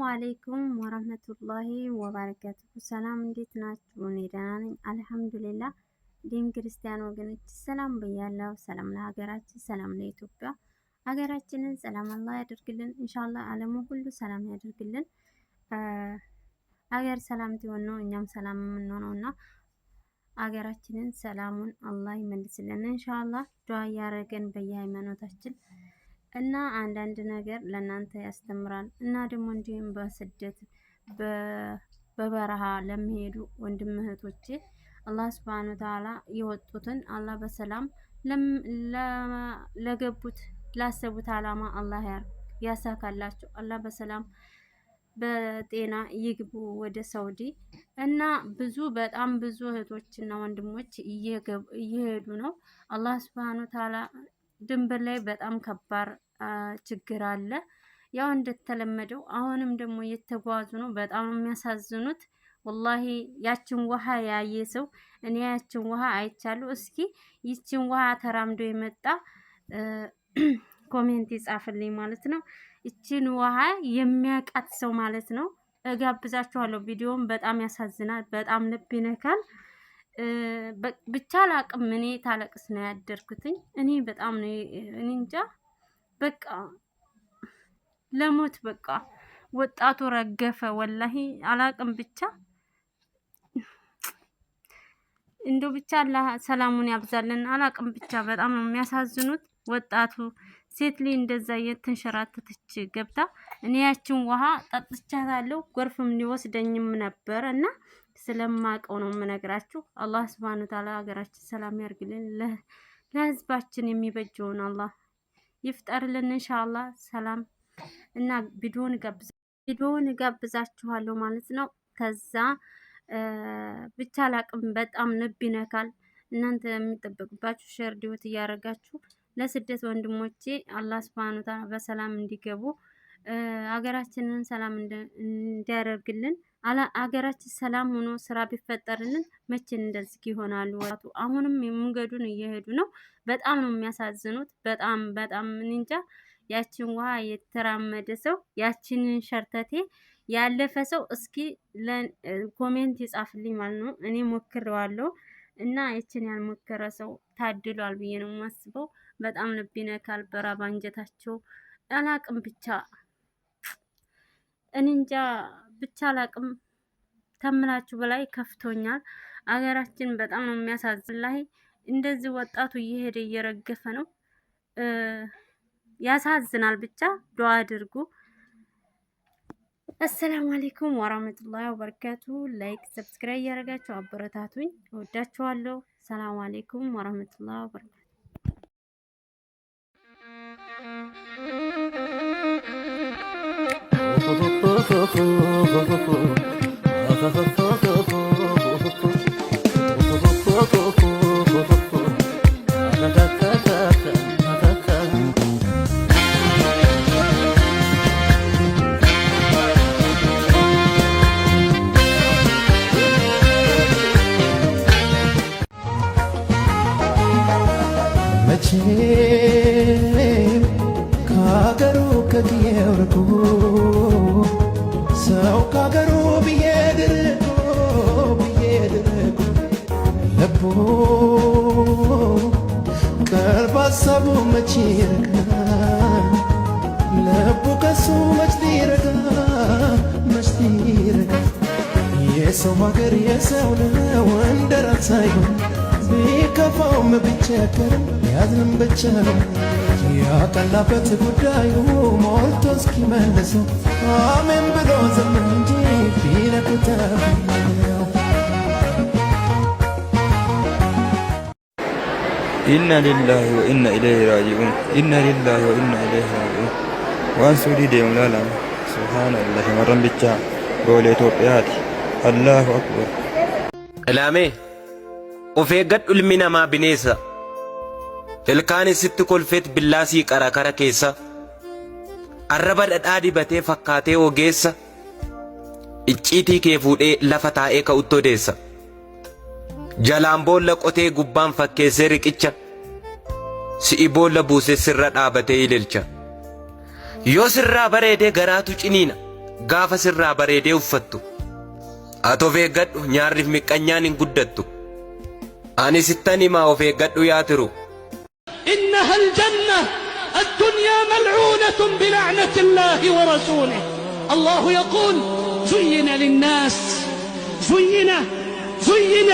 አለይኩም ወራህመቱላሂ ወበረካቱሁ። ሰላም እንዴት ናችሁ? እኔ ደህና ነኝ አልሐምዱሊላህ። ዲን ክርስቲያን ወገኖች ሰላም ብያለሁ። ሰላም ለሀገራችን፣ ሰላም ለኢትዮጵያ። ሀገራችንን ሰላም አላህ ያደርግልን ኢንሻአላህ። ዓለሙ ሁሉ ሰላም ያደርግልን። ሀገር ሰላም ሲሆን ነው እኛም ሰላም የምንሆነውና ሀገራችንን ሰላሙን አላህ ይመልስልን ኢንሻአላህ። ዱዓ ያረገን በየሃይማኖታችን እና አንዳንድ ነገር ለናንተ ያስተምራል እና ደግሞ እንዲሁም በስደት በበረሃ ለሚሄዱ ወንድም እህቶቼ አላህ Subhanahu Wa Ta'ala የወጡትን አላህ በሰላም ለገቡት ላሰቡት አላማ አላህ ያሳካላቸው። አላህ በሰላም በጤና ይግቡ ወደ ሳውዲ እና በጣም ብዙ እህቶችና ወንድሞች እየሄዱ ነው። አላህ Subhanahu Wa Ta'ala ድንበር ላይ በጣም ከባድ ችግር አለ። ያው እንደተለመደው አሁንም ደግሞ እየተጓዙ ነው። በጣም የሚያሳዝኑት ወላሂ ያችን ውሃ ያየ ሰው እኔ ያችን ውሃ አይቻለሁ። እስኪ ይችን ውሃ ተራምዶ የመጣ ኮሜንት ይጻፍልኝ ማለት ነው። ይችን ውሃ የሚያቃት ሰው ማለት ነው። እጋብዛችኋለሁ። ቪዲዮውን በጣም ያሳዝናል፣ በጣም ልብ ይነካል። ብቻ አላቅም። እኔ ታለቅስ ነው ያደርኩትኝ። እኔ በጣም ነው እኔ እንጃ በቃ ለሞት በቃ ወጣቱ ረገፈ። ወላሂ አላቅም። ብቻ እንደው ብቻ አላህ ሰላሙን ያብዛልን። አላቅም። ብቻ በጣም ነው የሚያሳዝኑት። ወጣቱ ሴት ልጅ እንደዛ የተንሸራተተች ገብታ እኔ ያችን ውሃ ጠጥቻታለሁ። ጎርፍም ሊወስደኝም ነበር እና ስለማቀው ነው የምነግራችሁ። አላህ Subhanahu Wa Ta'ala ሀገራችን ሰላም ያርግልን። ለህዝባችን የሚበጀውን አላህ ይፍጠርልን ኢንሻአላህ። ሰላም እና ቪዲዮውን ጋብዛችኋለሁ ማለት ነው። ከዛ ብቻ አላቅም። በጣም ልብ ይነካል። እናንተ የሚጠበቅባችሁ ሼር ዲዮት እያረጋችሁ ለስደት ወንድሞቼ አላህ Subhanahu Wa Ta'ala በሰላም እንዲገቡ ሀገራችንን ሰላም እንዲያደርግልን። ሀገራችን ሰላም ሆኖ ስራ ቢፈጠርልን መቼ እንደዚህ ይሆናሉ? ወጣቱ አሁንም መንገዱን እየሄዱ ነው። በጣም ነው የሚያሳዝኑት። በጣም እንጃ። ያችን ውሃ የተራመደ ሰው ያችንን ሸርተቴ ያለፈ ሰው እስኪ ኮሜንት ይጻፍልኝ ማለት ነው። እኔ ሞክሬዋለሁ እና ያችን ያልሞከረ ሰው ታድሏል ብዬ ነው የማስበው። በጣም ልብ ይነካል። በራባ አንጀታቸው አላቅም። ብቻ እንጃ ብቻ አላቅም። ተምላችሁ በላይ ከፍቶኛል። አገራችን በጣም ነው የሚያሳዝን። ላይ እንደዚህ ወጣቱ እየሄደ እየረገፈ ነው። ያሳዝናል። ብቻ ዱዓ አድርጉ። አሰላሙ አለይኩም ወራህመቱላሂ ወበረካቱ። ላይክ ሰብስክራይብ ያደርጋችሁ አበረታቱኝ። እወዳችኋለሁ። ሰላም አለይኩም ወራህመቱላሂ ወበረካቱ። ካገሩ ከየወርቁ ሰው ካገሩ ብየድርቁ ልቡ ቀልብ ሀሳቡ መች ይረጋል? ልቡ ከሱ መች ሊረጋ? የሰው ሀገር የሰው ነው እንደራስ ሳይሆን ቢከፋውም ቢቸገርም ያዝንም ብቻ ነው ያቀላበት ጉዳዩ ሞልቶ እስኪመልሰው አሜን ብሎ ዘመን እንጂ ቢነኩት ኢና ሊላሂ ወኢና ኢለይሂ ራጂዑን ኢና ሊላሂ ወኢና ኢለይሂ ራጂዑን ዋን ሱዲ ደምላላ ሱብሃንአላህ መረም ብቻ ጎል ኢትዮጵያት አላሁ አክበር እላሜ ኦፌገድ ኡልሚናማ ቢኔሳ ilkaan isitti kolfeet billaasii qarakara keessa arraba dhadhaa dibatee fakkaatee ogeessa icciitii kee fuudhee lafa taa'ee ka'utti odeessa jalaan boolla qotee gubbaan fakkeessee riqicha si'i boolla buusee sirra dhaabatee ililcha yoo sirraa bareedee garaatu ciniina gaafa sirraa bareedee uffattu. Ati of eeggadhu nyaarriif miqqanyaan hin guddattu. Ani sittan himaa of eeggadhu yaa tiru. إنها الجنة الدنيا ملعونة بلعنة الله ورسوله. الله يقول زين للناس زين